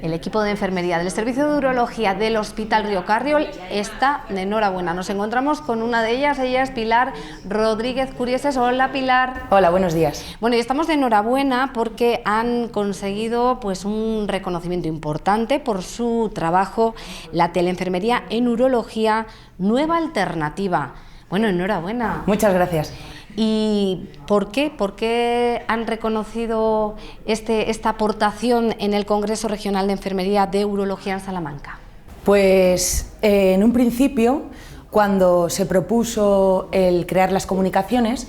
El equipo de enfermería del Servicio de Urología del Hospital Río Carriol está de enhorabuena. Nos encontramos con una de ellas, ella es Pilar Rodríguez Curieses. Hola, Pilar. Hola, buenos días. Bueno, y estamos de enhorabuena porque han conseguido pues un reconocimiento importante por su trabajo, la teleenfermería en urología, nueva alternativa. Bueno, enhorabuena. Muchas gracias. ¿Y por qué? ¿Por qué han reconocido esta aportación en el Congreso Regional de Enfermería de Urología en Salamanca? Pues en un principio, cuando se propuso el crear las comunicaciones,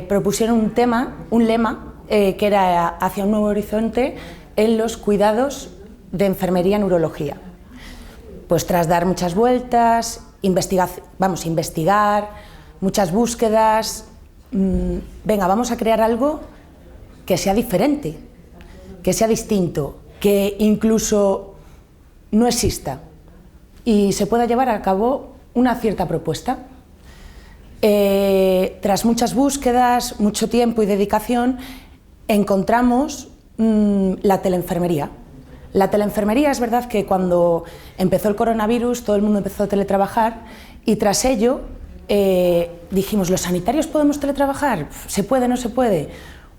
propusieron un lema que era hacia un nuevo horizonte en los cuidados de enfermería en urología. Pues tras dar muchas vueltas, investigar, muchas búsquedas, venga, vamos a crear algo que sea diferente, que sea distinto, que incluso no exista y se pueda llevar a cabo una cierta propuesta. Tras muchas búsquedas, mucho tiempo y dedicación, encontramos la teleenfermería. La teleenfermería, es verdad que cuando empezó el coronavirus todo el mundo empezó a teletrabajar y tras ello dijimos, ¿los sanitarios podemos teletrabajar? ¿Se puede, no se puede?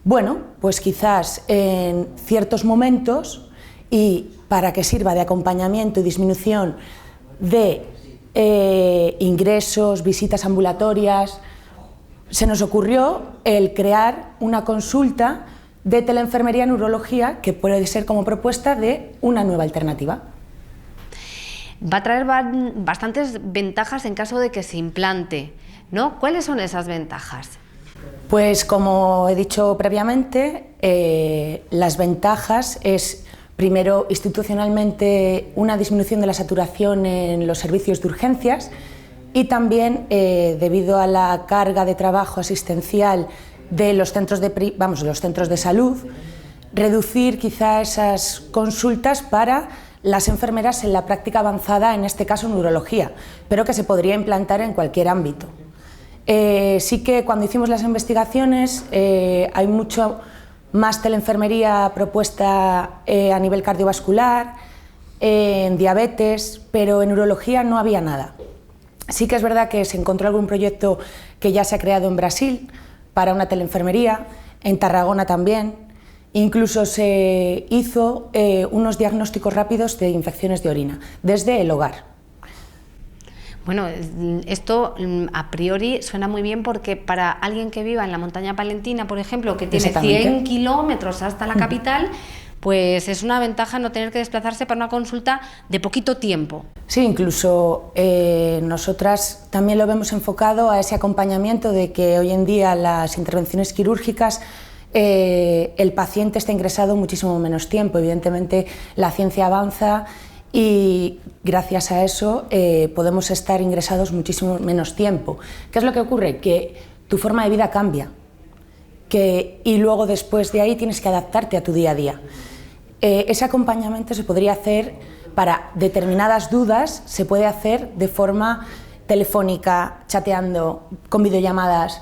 Bueno, pues quizás en ciertos momentos y para que sirva de acompañamiento y disminución de ingresos, visitas ambulatorias, se nos ocurrió el crear una consulta de teleenfermería en urología que puede ser como propuesta de una nueva alternativa. Va a traer bastantes ventajas en caso de que se implante, ¿no? ¿Cuáles son esas ventajas? Pues como he dicho previamente, las ventajas es, primero, institucionalmente una disminución de la saturación en los servicios de urgencias y también, debido a la carga de trabajo asistencial de los centros de salud, reducir quizá esas consultas para las enfermeras en la práctica avanzada, en este caso en urología, pero que se podría implantar en cualquier ámbito. Sí que cuando hicimos las investigaciones hay mucho más teleenfermería propuesta a nivel cardiovascular, en diabetes, pero en urología no había nada. Sí que es verdad que se encontró algún proyecto que ya se ha creado en Brasil para una teleenfermería, en Tarragona también. Incluso se hizo unos diagnósticos rápidos de infecciones de orina, desde el hogar. Bueno, esto a priori suena muy bien porque para alguien que viva en la montaña palentina, por ejemplo, que tiene 100 kilómetros hasta la capital, pues es una ventaja no tener que desplazarse para una consulta de poquito tiempo. Sí, incluso nosotras también lo vemos enfocado a ese acompañamiento de que hoy en día las intervenciones quirúrgicas el paciente está ingresado muchísimo menos tiempo. Evidentemente la ciencia avanza y gracias a eso podemos estar ingresados muchísimo menos tiempo. ¿Qué es lo que ocurre? Que tu forma de vida cambia y luego después de ahí tienes que adaptarte a tu día a día. Ese acompañamiento se podría hacer para determinadas dudas, se puede hacer de forma telefónica, chateando, con videollamadas,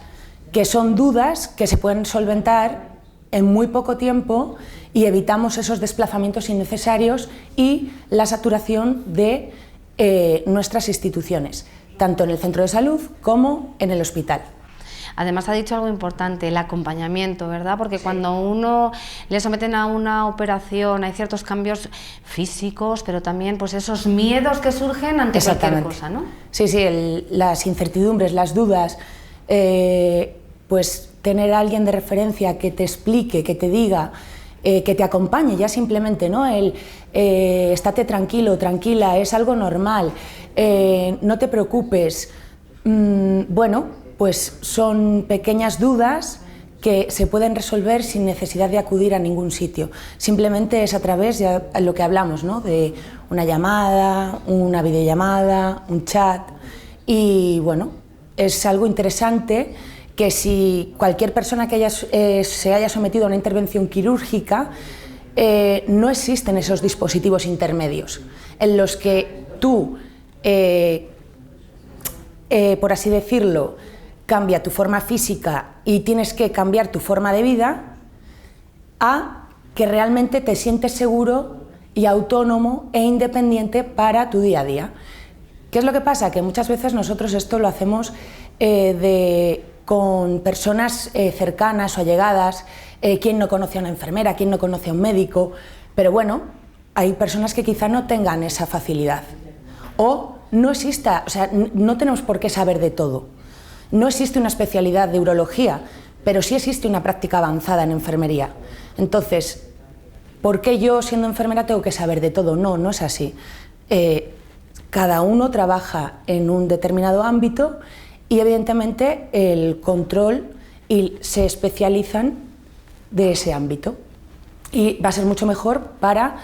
que son dudas que se pueden solventar en muy poco tiempo y evitamos esos desplazamientos innecesarios y la saturación de nuestras instituciones, tanto en el centro de salud como en el hospital. Además ha dicho algo importante, el acompañamiento, ¿verdad? Porque cuando uno le someten a una operación hay ciertos cambios físicos, pero también pues esos miedos que surgen ante cualquier cosa, ¿no? Sí, sí, las incertidumbres, las dudas, pues tener a alguien de referencia que te explique, que te diga, que te acompañe ya simplemente, ¿no? Estate tranquilo, tranquila, es algo normal, no te preocupes. Bueno, pues son pequeñas dudas que se pueden resolver sin necesidad de acudir a ningún sitio. Simplemente es a través de lo que hablamos, ¿no? De una llamada, una videollamada, un chat. Y bueno, es algo interesante que si cualquier persona que se haya sometido a una intervención quirúrgica, no existen esos dispositivos intermedios en los que tú, por así decirlo, cambia tu forma física y tienes que cambiar tu forma de vida, a que realmente te sientes seguro y autónomo e independiente para tu día a día. ¿Qué es lo que pasa? Que muchas veces nosotros esto lo hacemos con personas cercanas o allegadas, quién no conoce a una enfermera, quién no conoce a un médico, pero bueno, hay personas que quizá no tengan esa facilidad o no exista, o sea, no tenemos por qué saber de todo. No existe una especialidad de urología, pero sí existe una práctica avanzada en enfermería. Entonces, ¿por qué yo, siendo enfermera, tengo que saber de todo? No, no es así. Cada uno trabaja en un determinado ámbito y, evidentemente, el control y se especializan de ese ámbito. Y va a ser mucho mejor para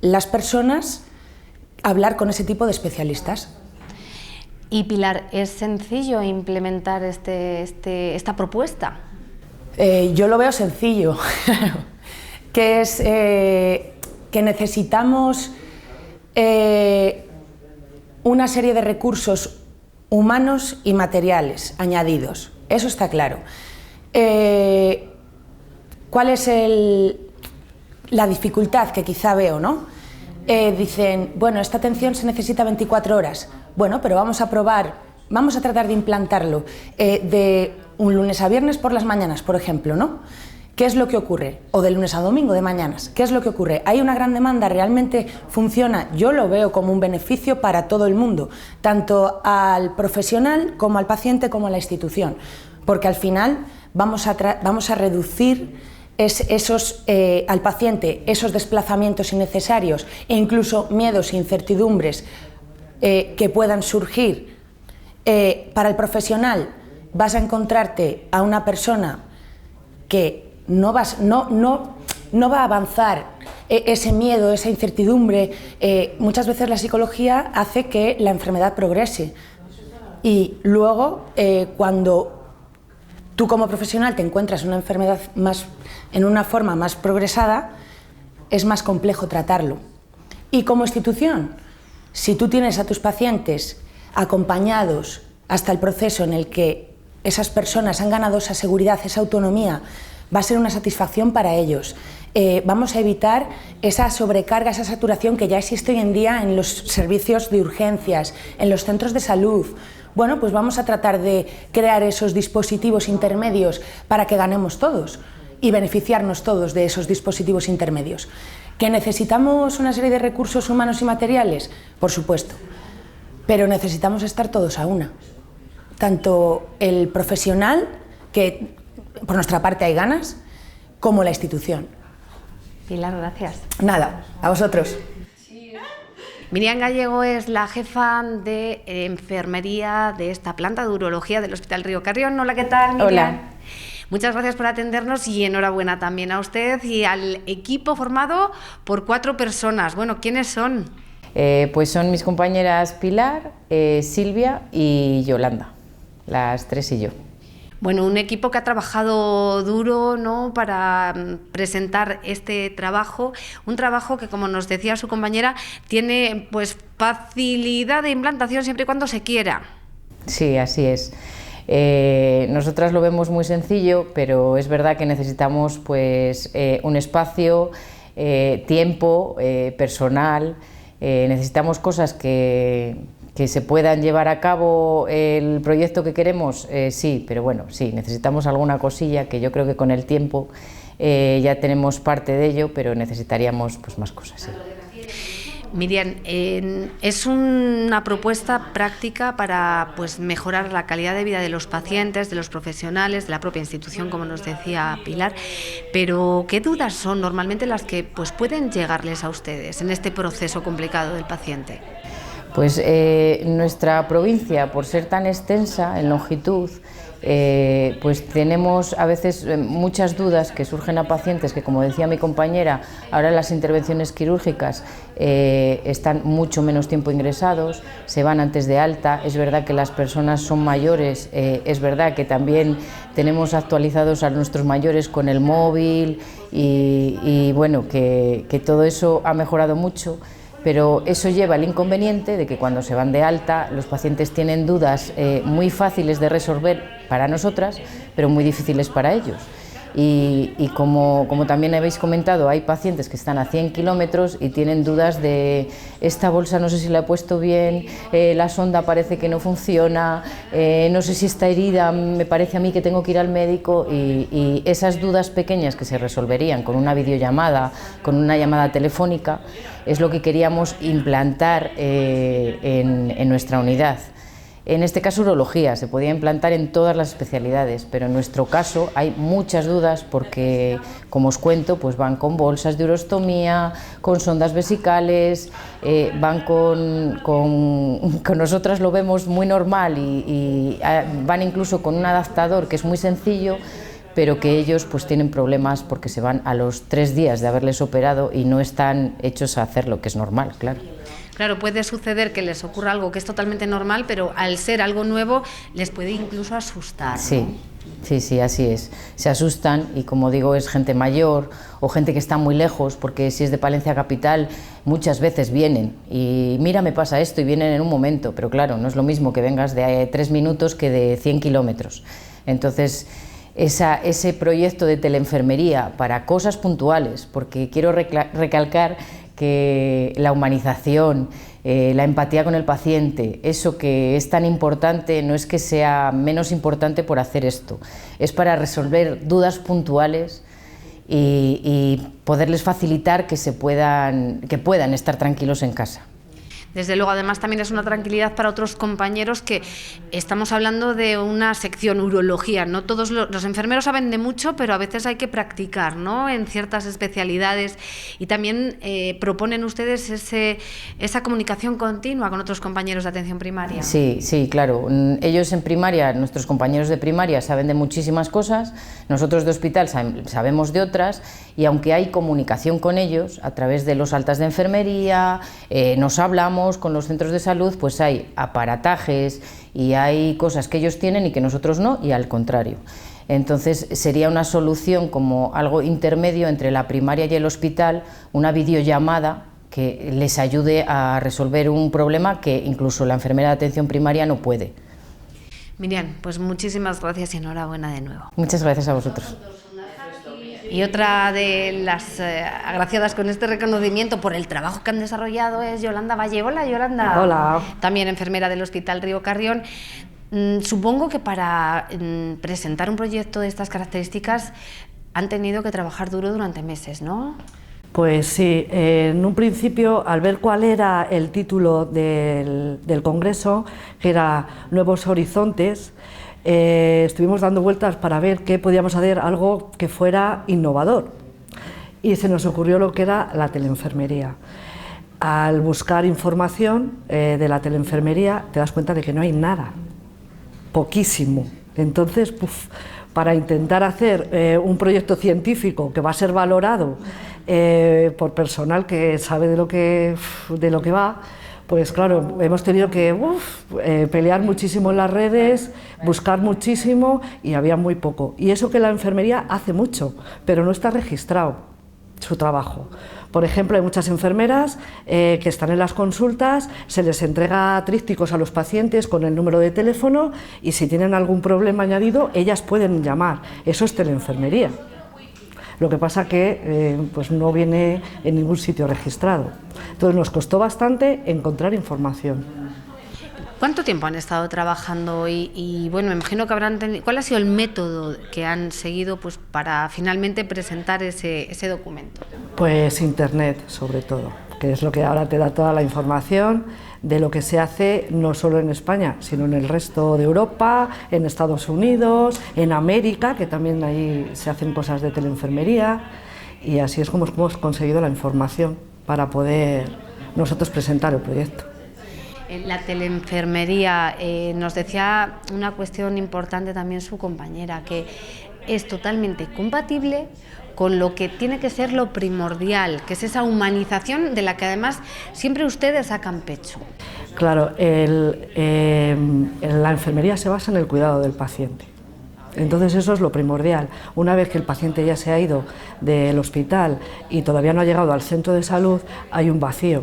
las personas hablar con ese tipo de especialistas. Y Pilar, ¿es sencillo implementar esta propuesta? Yo lo veo sencillo, que es que necesitamos una serie de recursos humanos y materiales añadidos, eso está claro. ¿Cuál es la dificultad que quizá veo, no? Dicen, bueno, esta atención se necesita 24 horas. Bueno, pero vamos a probar, vamos a tratar de implantarlo de un lunes a viernes por las mañanas, por ejemplo, ¿no? ¿Qué es lo que ocurre? O de lunes a domingo, de mañanas. ¿Qué es lo que ocurre? ¿Hay una gran demanda? ¿Realmente funciona? Yo lo veo como un beneficio para todo el mundo, tanto al profesional como al paciente como a la institución, porque al final vamos a reducir al paciente esos desplazamientos innecesarios e incluso miedos e incertidumbres que puedan surgir. Para el profesional vas a encontrarte a una persona que no va a avanzar ese miedo, esa incertidumbre. Muchas veces la psicología hace que la enfermedad progrese y luego cuando tú como profesional te encuentras una enfermedad en una forma más progresada, es más complejo tratarlo. Y como institución, si tú tienes a tus pacientes acompañados hasta el proceso en el que esas personas han ganado esa seguridad, esa autonomía, va a ser una satisfacción para ellos. Vamos a evitar esa sobrecarga, esa saturación que ya existe hoy en día en los servicios de urgencias, en los centros de salud. Bueno, pues vamos a tratar de crear esos dispositivos intermedios para que ganemos todos y beneficiarnos todos de esos dispositivos intermedios. ¿Que necesitamos una serie de recursos humanos y materiales? Por supuesto, pero necesitamos estar todos a una. Tanto el profesional, que por nuestra parte hay ganas, como la institución. Pilar, gracias. Nada, a vosotros. Miriam Gallego es la jefa de enfermería de esta planta de urología del Hospital Río Carrión. Hola, ¿qué tal, Miriam? Hola. Muchas gracias por atendernos y enhorabuena también a usted y al equipo formado por 4 personas. Bueno, ¿quiénes son? Pues son mis compañeras Pilar, Silvia y Yolanda, las 3 y yo. Bueno, un equipo que ha trabajado duro, ¿no?, para presentar este trabajo, un trabajo que, como nos decía su compañera, tiene pues facilidad de implantación siempre y cuando se quiera. Sí, así es. Nosotras lo vemos muy sencillo, pero es verdad que necesitamos pues un espacio, tiempo, personal, necesitamos cosas que se puedan llevar a cabo el proyecto que queremos, sí, pero bueno, sí, necesitamos alguna cosilla que yo creo que con el tiempo ya tenemos parte de ello, pero necesitaríamos pues más cosas, sí. Miriam, es una propuesta práctica para pues mejorar la calidad de vida de los pacientes, de los profesionales, de la propia institución, como nos decía Pilar, pero ¿qué dudas son normalmente las que pues pueden llegarles a ustedes en este proceso complicado del paciente? Pues nuestra provincia, por ser tan extensa en longitud, pues tenemos a veces muchas dudas que surgen a pacientes que, como decía mi compañera, ahora las intervenciones quirúrgicas están mucho menos tiempo ingresados, se van antes de alta. Es verdad que las personas son mayores, es verdad que también tenemos actualizados a nuestros mayores con el móvil y bueno, que todo eso ha mejorado mucho. Pero eso lleva el inconveniente de que cuando se van de alta los pacientes tienen dudas muy fáciles de resolver para nosotras, pero muy difíciles para ellos. y como también habéis comentado, hay pacientes que están a 100 kilómetros y tienen dudas de esta bolsa no sé si la he puesto bien, la sonda parece que no funciona, no sé si está herida, me parece a mí que tengo que ir al médico, y esas dudas pequeñas que se resolverían con una videollamada, con una llamada telefónica, es lo que queríamos implantar en nuestra unidad. En este caso urología, se podía implantar en todas las especialidades, pero en nuestro caso hay muchas dudas porque, como os cuento, pues van con bolsas de urostomía, con sondas vesicales, van con nosotras lo vemos muy normal y van incluso con un adaptador que es muy sencillo, pero que ellos pues tienen problemas porque se van a los 3 días de haberles operado y no están hechos a hacer lo que es normal, claro. Claro, puede suceder que les ocurra algo que es totalmente normal, pero al ser algo nuevo les puede incluso asustar, ¿no? Sí, así es. Se asustan y, como digo, es gente mayor o gente que está muy lejos, porque si es de Palencia capital muchas veces vienen y mira, me pasa esto, y vienen en un momento, pero claro, no es lo mismo que vengas de 3 minutos que de 100 kilómetros. Entonces, ese proyecto de teleenfermería para cosas puntuales, porque quiero recalcar que la humanización, la empatía con el paciente, eso que es tan importante, no es que sea menos importante por hacer esto, es para resolver dudas puntuales y poderles facilitar que puedan estar tranquilos en casa. Desde luego, además también es una tranquilidad para otros compañeros que estamos hablando de una sección urología, no todos los enfermeros saben de mucho, pero a veces hay que practicar, ¿no?, en ciertas especialidades, y también proponen ustedes esa comunicación continua con otros compañeros de atención primaria. Sí, claro. Ellos en primaria, nuestros compañeros de primaria saben de muchísimas cosas, nosotros de hospital sabemos de otras, y aunque hay comunicación con ellos a través de los altas de enfermería, nos hablamos con los centros de salud, pues hay aparatajes y hay cosas que ellos tienen y que nosotros no, y al contrario. Entonces sería una solución como algo intermedio entre la primaria y el hospital, una videollamada que les ayude a resolver un problema que incluso la enfermera de atención primaria no puede. Miriam, pues muchísimas gracias y enhorabuena de nuevo. Muchas gracias a vosotros. Y otra de las agraciadas con este reconocimiento por el trabajo que han desarrollado es Yolanda Valle. Hola, Yolanda. Hola. También enfermera del Hospital Río Carrión. Supongo que para presentar un proyecto de estas características han tenido que trabajar duro durante meses, ¿no? Pues sí, en un principio, al ver cuál era el título del congreso, que era Nuevos Horizontes, estuvimos dando vueltas para ver qué podíamos hacer, algo que fuera innovador, y se nos ocurrió lo que era la teleenfermería. Al buscar información de la teleenfermería te das cuenta de que no hay nada, poquísimo. Entonces, para intentar hacer un proyecto científico que va a ser valorado por personal que sabe de lo que va, pues claro, hemos tenido que pelear muchísimo en las redes, buscar muchísimo, y había muy poco. Y eso que la enfermería hace mucho, pero no está registrado su trabajo. Por ejemplo, hay muchas enfermeras que están en las consultas, se les entrega trípticos a los pacientes con el número de teléfono, y si tienen algún problema añadido, ellas pueden llamar. Eso es teleenfermería. Lo que pasa que pues no viene en ningún sitio registrado. Entonces nos costó bastante encontrar información. ¿Cuánto tiempo han estado trabajando? Y bueno, me imagino que habrán tenido... ¿Cuál ha sido el método que han seguido pues para finalmente presentar ese documento? Pues Internet, sobre todo, que es lo que ahora te da toda la información de lo que se hace no solo en España, sino en el resto de Europa, en Estados Unidos, en América, que también ahí se hacen cosas de teleenfermería, y así es como hemos conseguido la información para poder nosotros presentar el proyecto. La teleenfermería, nos decía una cuestión importante también su compañera, que es totalmente compatible con lo que tiene que ser lo primordial, que es esa humanización de la que además siempre ustedes sacan pecho. Claro, la enfermería se basa en el cuidado del paciente. Entonces eso es lo primordial. Una vez que el paciente ya se ha ido del hospital y todavía no ha llegado al centro de salud, hay un vacío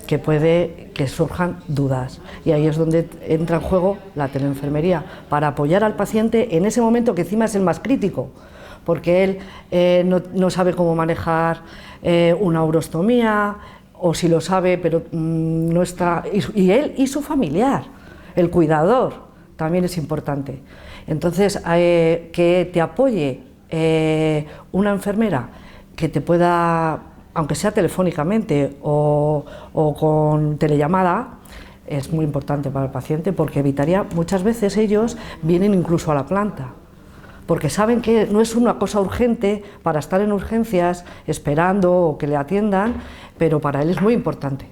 que puede que surjan dudas, y ahí es donde entra en juego la teleenfermería, para apoyar al paciente en ese momento que encima es el más crítico, porque él no sabe cómo manejar una urostomía, o si lo sabe, pero no está... Y él y su familiar, el cuidador, también es importante. Entonces, que te apoye una enfermera que te pueda, aunque sea telefónicamente o con telellamada, es muy importante para el paciente, porque evitaría, muchas veces ellos vienen incluso a la planta, porque saben que no es una cosa urgente para estar en urgencias esperando o que le atiendan, pero para él es muy importante.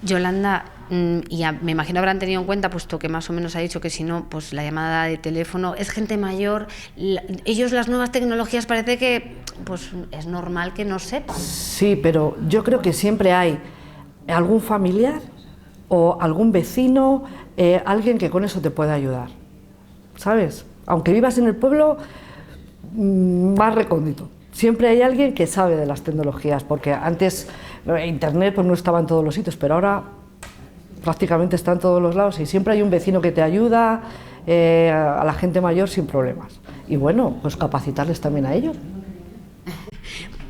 Yolanda, y me imagino habrán tenido en cuenta, puesto que más o menos ha dicho que si no, pues la llamada de teléfono, es gente mayor, ellos las nuevas tecnologías parece que pues es normal que no sepan. Sí, pero yo creo que siempre hay algún familiar o algún vecino, alguien que con eso te pueda ayudar, ¿sabes? Aunque vivas en el pueblo más recóndito, siempre hay alguien que sabe de las tecnologías, porque antes Internet pues no estaba en todos los sitios, pero ahora prácticamente está en todos los lados y siempre hay un vecino que te ayuda, a la gente mayor sin problemas. Y bueno, pues capacitarles también a ellos.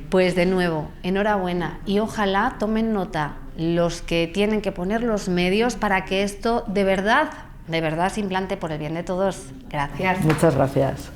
Pues de nuevo, enhorabuena y ojalá tomen nota los que tienen que poner los medios para que esto de verdad se implante por el bien de todos. Gracias. Muchas gracias.